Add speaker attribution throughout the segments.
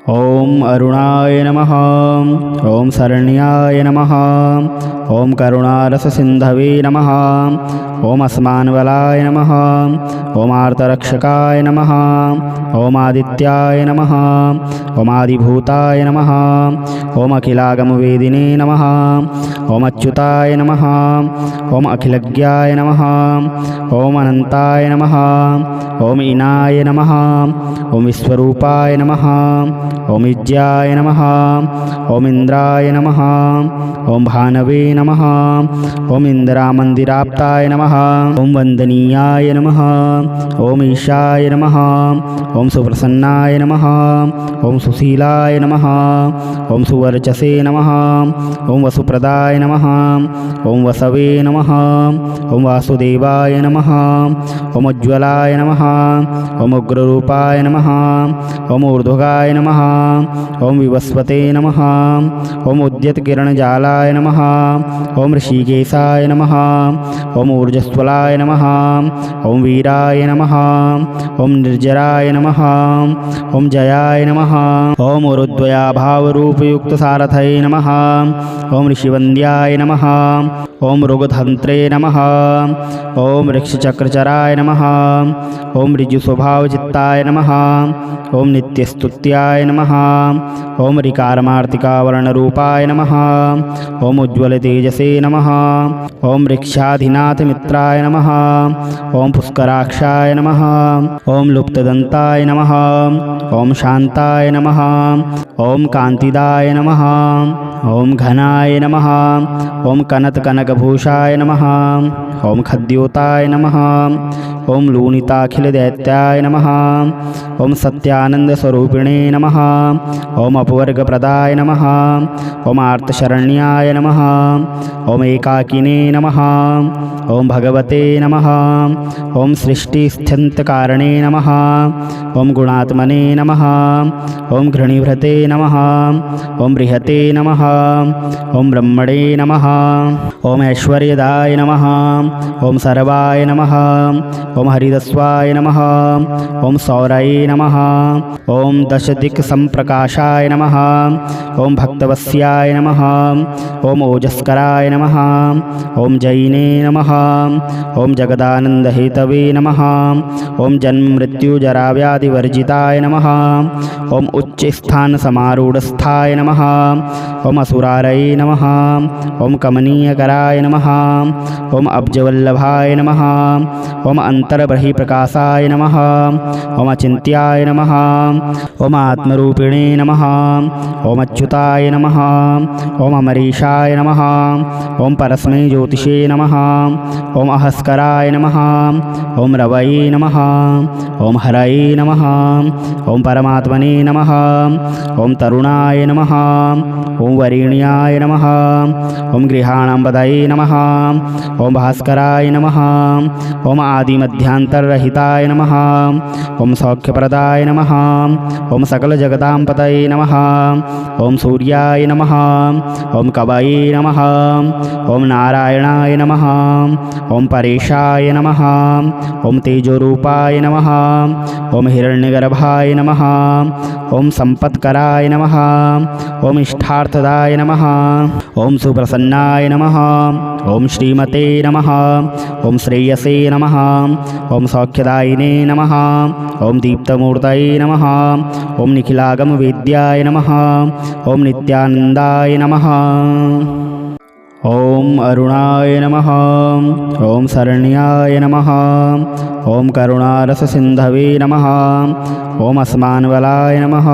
Speaker 1: ओम अरुणाय नमः। ओम शरण्याय नमः। ओम करुणारससिन्धवे नमः। ओम अस्मान्बलाय नमः। ओम आर्तरक्षकाय नमः। ओम आदित्याय नमः। ओम आदिभूताय नमः। ओम अखिलागमवेदिने नमः। ओम अच्युताय नमः। ओम अखिलज्ञाय नमः। ओम अनन्ताय नमः। ओम इनाय नमः। ओम विश्वरूपाय नमः। ओम इज्याय नमः। ओम इंद्राय नमः। ओम भानवे नमः। ओम इंदिरामन्दिराप्ताय नमः। ओम वन्दनीयाय नमः। ओम ईशाय नमः। ओम सुप्रसन्नाय नमः। ओम सुशीलाय नमः। ओम सुवर्चसे नमः। ओम वसुप्रदाय नमः। ओम वसवे नमः। ओम वासुदेवाय नमः। ओम उज्ज्वलाय नमः। ओम उग्ररूपाय नमः। ओम ऊर्ध्वगाय नमः। ओम विवस्वते नमः। ओम उद्यतकिरणजालाय नमः। ओम ऋषिकेशाय नमः। ओम ऊर्जस्वलाय नमः। ओम वीराय नमः। ओम निर्जराय नमः। ओम जयाय नमः। ओम ऊरुद्वयाभावरूपयुक्तसारथये नमः। ओम ऋषिवन्द्याय नमः। ओम ऋगधन्त्रे नमः। ओम ऋक्षचक्रचराय नमः। ओम ऋजुस्वभावचित्ताय नमः। ओम नित्यस्तुत्याय नमः। ओम ऋकारमार्तिकावर्णरूपाय नमः। ओम उज्ज्वलतेजसे नमः। ओम ऋक्षाधिनाथमित्राय नमः। ओम पुष्कराक्षाय नमः। ओम लुप्तदन्ताय नमः। ओम शान्ताय नमः। ओम कान्तिदाय नमः। ओम घनाय नमः। ओम कनत्कनकभूषाय नमः। ओम खद्योताय नमः। ओम लूनिताखिलदैत्याय नमः। ओम सत्यानन्दस्वरूपिणे नमः। ओम अपवर्गप्रदाय नमः। ओम आर्तशरण्याय नमः। ओम एकाकिने नमः। ओम भगवते नमः। ओम सृष्टिस्थित्यन्तकारणे नमः। ओम गुणात्मने नमः। ओम घृणीभृते नमः। ओम बृहते नमः। ओम ब्रह्मणे नमः। ओम ऐश्वर्यदाय नमः। ओम सर्वाय नमः। ओम हरिदस्वाय नमः। ओम सौरये नमः। ओम दशदिक्सम्प्रकाशाय नमः। ओम भक्तवत्स्याय नमः। ओम ओजस्कराय नमः। ओम जैने नमः। ओम जगदानन्दहेतवे नमः। ओम जन्ममृत्युजराव्याधिवर्जिताय नमः। ओम उच्चस्थानसमारूढस्थाय नमः। ओम असुरारये नमः। ओम कमनीयकराय नमः। ओम अब्जवल्लभाय नमः। ओम अन्तर्बहिप्रकाशाय नमः। ओम अचिन्त्याय नमः। ओम आत्मरूपिणे नमः। ओम अच्युताय नमः। ओम अमरीशाय नमः। ओम परस्मै ज्योतिषे नमः। ओम अहस्कराय नमः। ओम रवये नमः। ओम हरये नमः। ओम परमात्मने नमः। ओम तरुणाय नमः। ओम वरेण्याय नमः। ओम गृहाणाम्पदये नमः। ओम भास्कराय नमः। ओम आदिमध्यान्तररहिताय नमः। ओम सौख्यप्रदाय नमः। ओम सकलजगदाम्पतये नमः। ओम सूर्याय नमः। ओम कवये नमः। ओम नारायणाय नमः। ओम परेशाय नमः। ओम तेजोरूपाय नमः। ओम हिरण्यगर्भाय नमः। ओम सम्पत्कराय नमः। ओम इष्टार्थदाय नमः। ओम सुप्रसन्नाय नमः। ओम श्रीमते नमः। ओम श्रेयसे नमः। ओम सौख्यदायिने नमः। ओम दीप्तमूर्तये नमः। ओम निखिलागमवेद्याय नमः। ओम नित्यानन्दाय नमः। ओम अरुणाय नमः। ओम शरण्याय नमः। ओम करुणारससिन्धवे नमः। ओम अस्मान्बलाय नमः।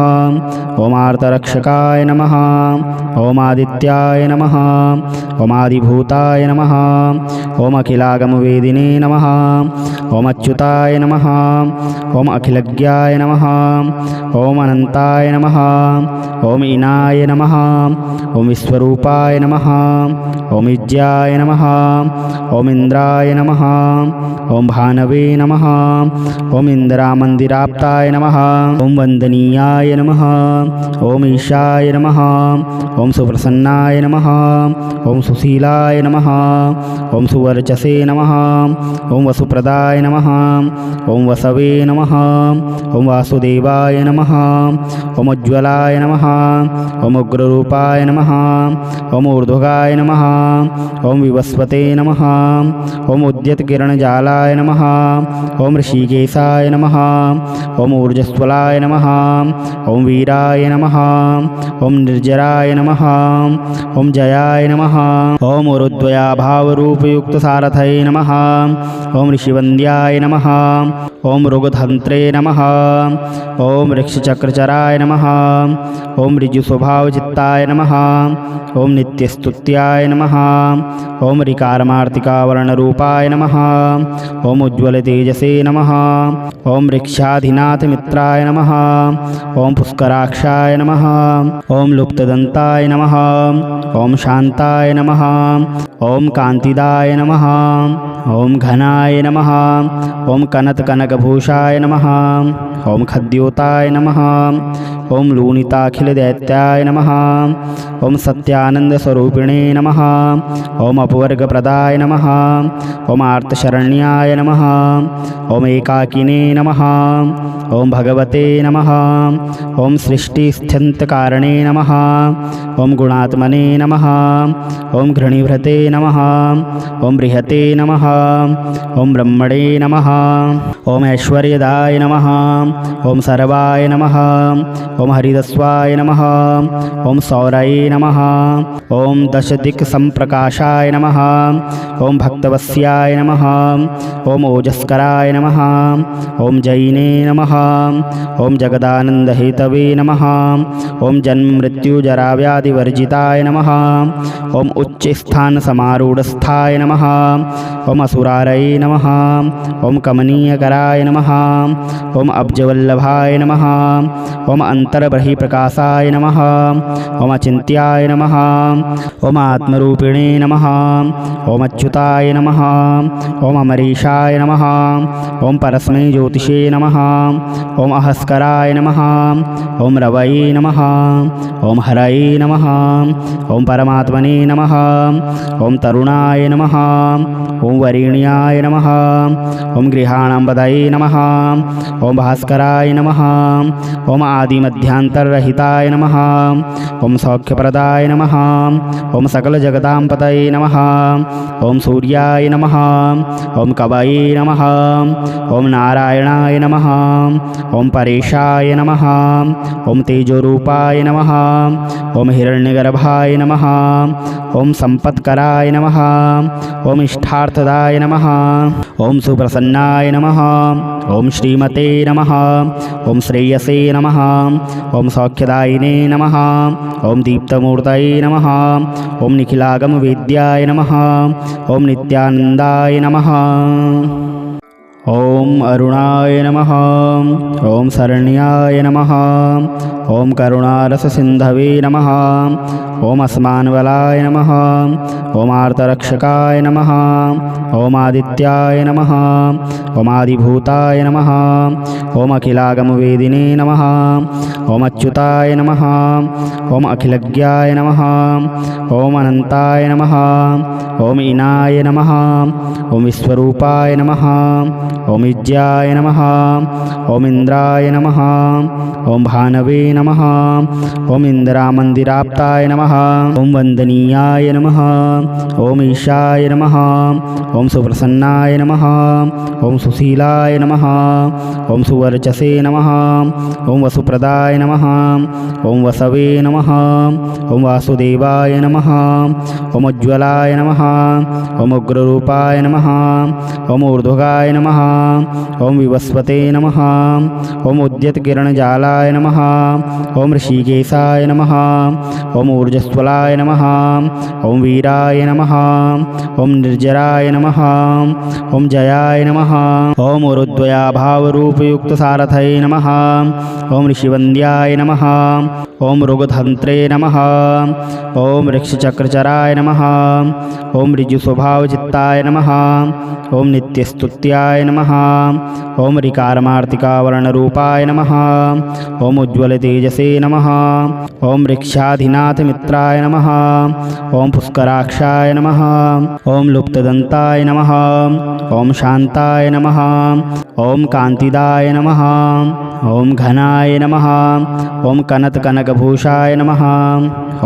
Speaker 1: ओम आर्तरक्षकाय नमः। ओम आदित्याय नमः। ओम आदिभूताय नमः। ओम अखिलागमवेदिने नमः। ओम अच्युताय नमः। ओम अखिलज्ञाय नमः। ओम अनन्ताय नमः। ओम इनाय नमः। ओम विश्वरूपाय नमः। ॐ इज्याय नमः ॐ इन्द्राय नमः ॐ भानवे नमः ॐ इन्द्रामन्दिराप्ताय नमः ॐ वन्दनीयाय नमः ॐ ईशाय नमः ॐ सुप्रसन्नाय नमः ॐ सुशीलाय नमः ॐ सुवर्चसे नमः ॐ वसुप्रदाय नमः ॐ वसवे नमः ॐ वासुदेवाय नमः ॐ उज्ज्वलाय नमः ॐ उग्ररूपाय नमः ॐ ऊर्ध्वगाय नमः ॐ विवस्वते नमः ॐ उद्यतकिरणजालाय नमः ॐ ऋषिकेशाय नमः ॐ ऊर्जस्वलाय नमः ॐ वीराय नमः ॐ निर्जराय नमः ॐ जयाय नमः ॐ ऊरुद्वयाभावरूपयुक्तसारथये नमः ॐ ऋषिवन्द्याय नमः ॐ मृगधन्त्रे नमः ॐ ऋक्षचक्रचराय नमः ॐ ऋजुस्वभावचित्ताय नमः ॐ नित्यस्तुत्याय नमः ॐ ऋकारमार्तिकावर्णरूपाय नमः ॐ उज्ज्वलतेजसे नमः ॐ ऋक्षाधिनाथमित्राय नमः ॐ पुष्कराक्षाय नमः ॐ लुप्तदन्ताय नमः ॐ शान्ताय नमः ॐ कान्तिदाय नमः ॐ घनाय नमः ॐ कनत्कनकभूषाय नमः ॐ खद्योताय नमः ॐ लूणिताखिलदैत्याय नमः ॐ सत्यानन्दस्वरूपिणे नमः ॐ अपवर्गप्रदाय नमः ॐ आर्तशरण्याय नमः ॐ एकाकिने नमः ॐ भगवते नमः ॐ सृष्टिस्थित्यन्तकारणे नमः ॐ गुणात्मने नमः ॐ घृणिभृते नमः ॐ बृहते नमः ॐ ब्रह्मणे नमः ॐ ऐश्वर्यदाय नमः ॐ सर्वाय नमः ॐ हरिदस्वाय नमः ॐ सौरये नमः ॐ दशदिक्सम्प्रकाशाय नमः ॐ भक्तवत्स्याय नमः ॐ ओजस्कराय नमः ॐ जैने नमः ॐ जगदानन्दहेतवे नमः ॐ जन्ममृत्युजराव्याधिवर्जिताय नमः ॐ उच्चस्थानसमारूढस्थाय नमः ॐ असुरारये नमः ॐ कमनीयकराय नमः ॐ अब्जवल्लभाय नमः ॐ अन्तर्बहिप्रकाशाय नमः ॐ अचिन्त्याय नमः ॐ आत्मरूपिणे नमः ॐ अच्युताय नमः ॐ अमरीशाय नमः ॐ परस्मै ज्योतिषे नमः ॐ अहस्कराय नमः ॐ रवये नमः ॐ हरये नमः ॐ परमात्मने नमः ॐ तरुणाय नमः ॐ वरेण्याय नमः ॐ गृहाणाम्बदये नमः ॐ भास्कराय नमः ॐ आदिमध्यान्तररहिताय नमः ॐ सौख्यप्रदाय नमः ॐ सकलजगदाम्पतये नमः ॐ सूर्याय नमः ॐ कवये नमः ॐ नारायणाय नमः ॐ परेशाय नमः ॐ तेजोरूपाय नमः ॐ हिरण्यगर्भाय नमः ॐ सम्पत्कराय नमः ॐ इष्टार्थदाय नमः ॐ सुप्रसन्नाय नमः ॐ श्रीमते नमः ॐ श्रेयसे नमः ॐ सौख्यदायिने नमः ॐ दीप्तमूर्तये नमः ॐ निखिलागमवेद्याय नमः ॐ नित्यानन्दाय नमः ॐ अरुणाय नमः ॐ शरण्याय नमः ॐ करुणारससिन्धवे नमः ॐ अस्मान्बलाय नमः ॐ आर्तरक्षकाय नमः ॐ आदित्याय नमः ॐ आदिभूताय नमः ॐ अखिलागमवेदिने नमः ॐ अच्युताय नमः ॐ अखिलज्ञाय नमः ॐ अनन्ताय नमः ॐ ईनाय नमः ॐ विश्वरूपाय नमः ॐ इज्याय नमः ॐ इन्द्राय नमः ॐ भानवे नमः ॐ इन्द्रामन्दिराप्ताय नमः ॐ वन्दनीयाय नमः ॐ ईशाय नमः ॐ सुप्रसन्नाय नमः ॐ सुशीलाय नमः ॐ सुवर्चसे नमः ॐ वसुप्रदाय नमः ॐ वसवे नमः ॐ वासुदेवाय नमः ॐ उज्ज्वलाय नमः ॐ उग्ररूपाय नमः ॐ ऊर्ध्वगाय नमः ओम विवस्वते नमः। ओम उद्यतकिरणजालाय नमः। ओम ऋषिकेशाय नमः। ओम ऊर्जस्वलाय नमः। ओम वीराय नमः। ओम निर्जराय नमः। ओम जयाय नमः। ओम ऊरुद्वयाभावरूपयुक्तसारथये नमः। ओम ऋषिवन्द्याय नमः। ओम ऋगधन्त्रे नमः। ओम ऋक्षचक्रचराय नमः। ओम ऋजुस्वभावचित्ताय नमः। ओम नित्यस्तुत्याय नमः। ओम ऋकारमार्तिकावर्णरूपाय नमः। ओम उज्ज्वलतेजसे नमः। ओम ऋक्षाधिनाथमित्राय नमः। ओम पुष्कराक्षाय नमः। ओम लुप्तदन्ताय नमः। ओम शान्ताय नमः। ओम कान्तिदाय नमः। ओम घनाय नमः। ओम कनत्कनकभूषाय नमः।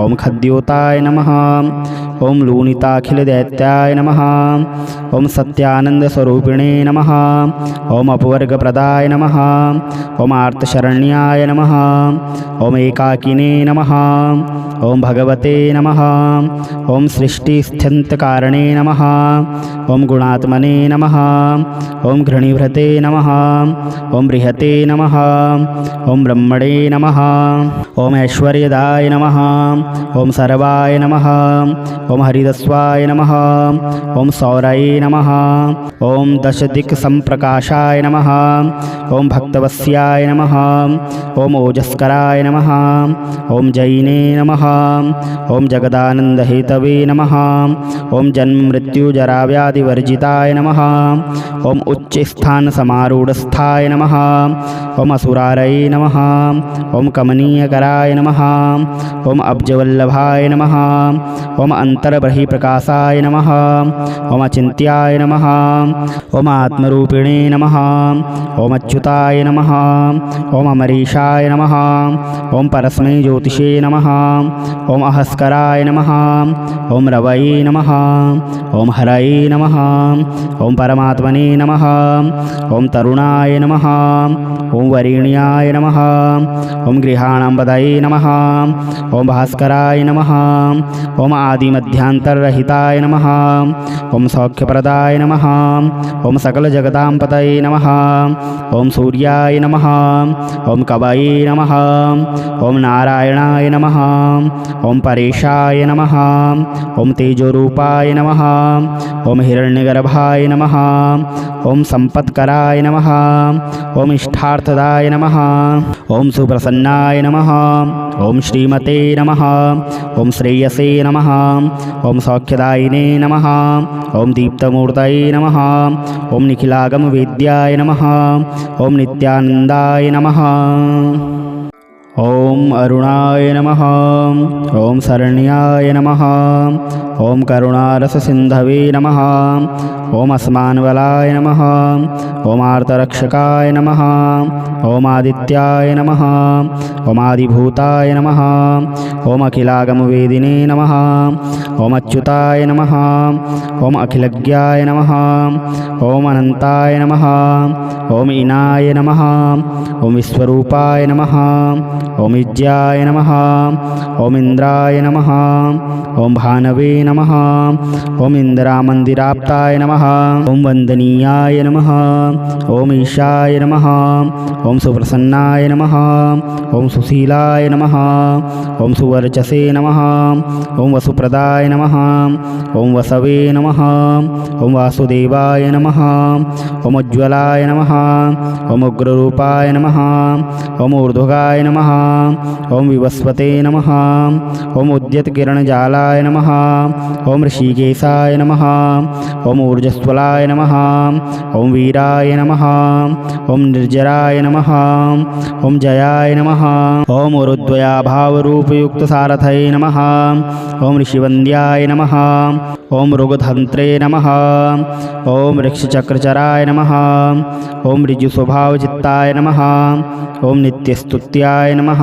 Speaker 1: ओम खद्योताय नमः। ओम लूनिताखिलदैत्याय नमः। ओम सत्यानन्दस्वरूपिणे नमः। ओम अपवर्गप्रदाय नमः। ओम आर्तशरण्याय नमः। ओम एकाकिने नमः। ओम भगवते नमः। ओम सृष्टिस्थित्यन्तकारणे नमः। ओम गुणात्मने नमः। ओम घृणीभृते नमः। ओम बृहते नमः। ओम ब्रह्मणे नमः। ओम ऐश्वर्यदाय नमः। ओम सर्वाय नमः। ओम हरिदस्वाय नमः। ओम सौरये नमः। ओम दशदिक्सम्प्रकाशाय नमः। ओम भक्तवस्याय नमः। ओम ओजस्कराय नमः। ओम जैने नमः। ओम जगदानन्दहेतवे नमः। ओम जन्ममृत्युजराव्याधिवर्जिताय नमः। ओम उच्चस्थानसमारूढस्थाय नमः। ओम असुरारये नमः। ओम कमनीयकराय नमः। ओम अब्जवल्लभाय नमः। ओम अन्तर्बहिप्रकाशाय नमः। ओम अचिन्त्याय नमः। ओम आत्मरूपिणे नमः। ओम अच्युताय नमः। ओम अमरीशाय नमः। ओम परस्मै ज्योतिषे नमः। ओम अहस्कराय नमः। ओम रवये नमः। ओम हरये नमः। ओम परमात्मने नमः। ओम तरुणाय नमः। ओम वरेण्याय नमः। ओम गृहाणाम्पदये नमः। ओम भास्कराय नमः। ओम आदिमध्यान्तररहिताय नमः। ओम सौख्यप्रदाय नमः। ओम सकलजगदाम्पतये नमः। ओम सूर्याय नमः। ओम कवये नमः। ओम नारायणाय नमः। ओम परेशाय नमः। ओम तेजोरूपाय नमः। ओम हिरण्यगर्भाय नमः। ओम सम्पत्कराय नमः। ओम इष्टार्थदाय नमः। ओम सुप्रसन्नाय नमः। ओम श्रीमते नमः। ओम श्रेयसे नमः। ओम सौख्यदायिने नमः। ओम दीप्तमूर्तये नमः। ओम निखिलागमवेद्याय नमः। ओम नित्यानन्दाय नमः। ओम अरुणाय नमः। ओम शरण्याय नमः। ओम करुणारससिन्धवे नमः। ओम अस्मान्बलाय नमः। ओम आर्तरक्षकाय नमः। ओम आदित्याय नमः। ओम आदिभूताय नमः। ओम अखिलागमवेदिने नमः। ओम अच्युताय नमः। ओम अखिलज्ञाय नमः। ओम अनन्ताय नमः। ओम इनाय नमः। ओम विश्वरूपाय नमः। ओम इज्याय नमः। ओम इंद्राय नमः। ओम भानवे नमः। ओम इंदिरामन्दिराप्ताय नमः। ओम वन्दनीयाय नमः। ओम ईशाय नमः। ओम सुप्रसन्नाय नमः। ओम सुशीलाय नमः। ओम सुवर्चसे नमः। ओम वसुप्रदाय नमः। ओम वसवे नमः। ओम वासुदेवाय नमः। ओम उज्ज्वलाय नमः। ओम उग्ररूपाय नमः। ओम ऊर्ध्वगाय नमः। ओम विवस्वते नमः। ओम उद्यतकिरणजालाय नमः। ओम ऋषिकेशाय नमः। ओम ऊर्जस्वलाय नमः। ओम वीराय नमः। ओम निर्जराय नमः। ओम जयाय नमः। ओम ऊरुद्वयाभावरूपयुक्तसारथये नमः। ओम ऋषिवन्द्याय नमः। ओम ऋगधन्त्रे नमः। ओम ऋक्षचक्रचराय नमः। ओम ऋजुस्वभावचित्ताय नमः। ओम नित्यस्तुत्याय नमः। नमः।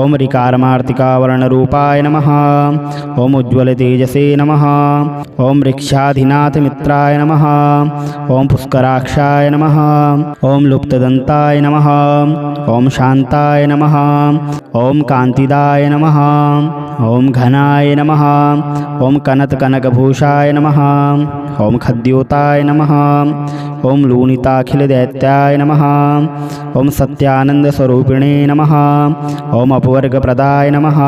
Speaker 1: ॐ ऋकारमार्तिकावर्णरूपाय नमः। ॐ उज्ज्वलतेजसे नमः। ॐ ऋक्षाधिनाथमित्राय नमः। ॐ पुष्कराक्षाय नमः। ॐ लुप्तदन्ताय नमः। ॐ शान्ताय नमः। ॐ कान्तिदाय नमः। ॐ घनाय नमः। ॐ कनत्कनकभूषाय नमः। ॐ खद्योताय नमः। ॐ लूनिताखिलदैत्याय नमः। ॐ सत्यानन्दस्वरूपिणे नमः। ॐ अपवर्गप्रदाय नमः।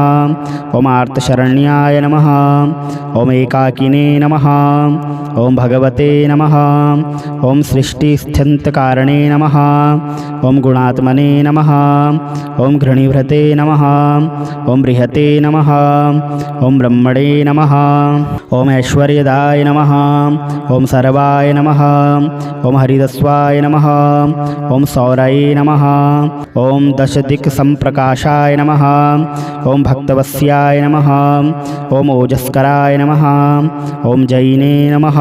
Speaker 1: ॐ आर्तशरण्याय नमः। ॐ एकाकिने नमः। ॐ भगवते नमः। ॐ सृष्टिस्थित्यन्तकारणे नमः। ॐ गुणात्मने नमः। ॐ घृणिभृते नमः। ॐ बृहते नमः। ॐ ब्रह्मणे नमः। ॐ ऐश्वर्यदाय नमः। ॐ सर्वाय नमः। ॐ हरिदस्वाय नमः। ॐ सौरये नमः। ॐ दशदिक्सम्प्रकाशाय नमः। ॐ भक्तवत्स्याय नमः। ॐ ओजस्कराय नमः। ॐ जैने नमः।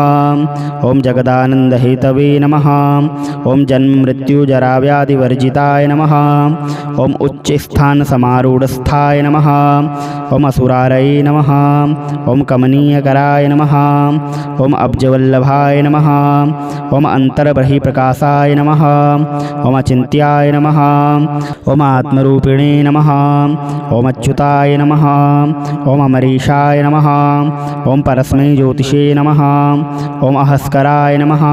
Speaker 1: ॐ जगदानन्दहेतवे नमः। ॐ जन्ममृत्युजराव्याधिवर्जिताय नमः। ॐ उच्चस्थानसमारूढस्थाय नमः। ॐ असुरारये नमः। ॐ कमनीयकराय नमः। ॐ अब्जवल्लभाय नमः। ॐ अन्तर्बहिप्रकाशाय नमः। ॐ अचिन्त्याय नमः। ॐ आत्मरूपिणे नमः। ॐ अच्युताय नमः। ॐ अमरीशाय नमः। ॐ परस्मै ज्योतिषे नमः। ॐ अहस्कराय नमः।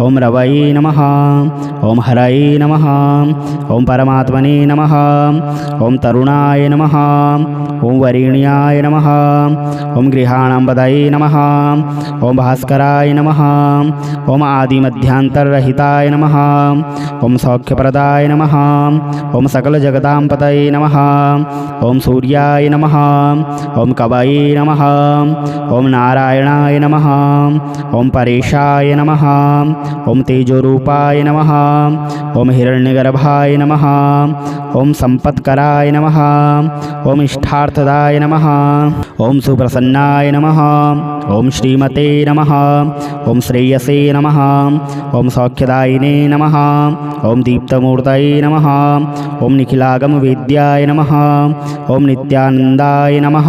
Speaker 1: ॐ रवये नमः। ॐ हरये नमः। ॐ परमात्मने नमः। ॐ तरुणाय नमः। ॐ वरेण्याय नमः। ॐ गृहाणां पदये नमः। ॐ भास्कराय नमः। ॐ आदिमध्यान्तररहिताय नमः। ॐ सौख्यप्रदाय नमः। ॐ सकलजगतां पतये नमः। ॐ सूर्याय नमः। ॐ कवये नमः। ॐ नारायणाय नमः। ॐ परेशाय नमः। ॐ तेजोरूपाय नमः। ॐ हिरण्यगर्भाय नमः। ॐ सम्पत्कराय नमः। ॐ इष्टार्थदाय नमः। ॐ सुप्रसन्नाय नमः। ॐ श्रीमते नमः। ॐ श्रेयसे नमः। ॐ सौख्यदायिने नमः। ॐ दीप्तमूर्तये नमः। ॐ निखिलागमवेद्याय नमः। ॐ नित्यानन्दाय नमः।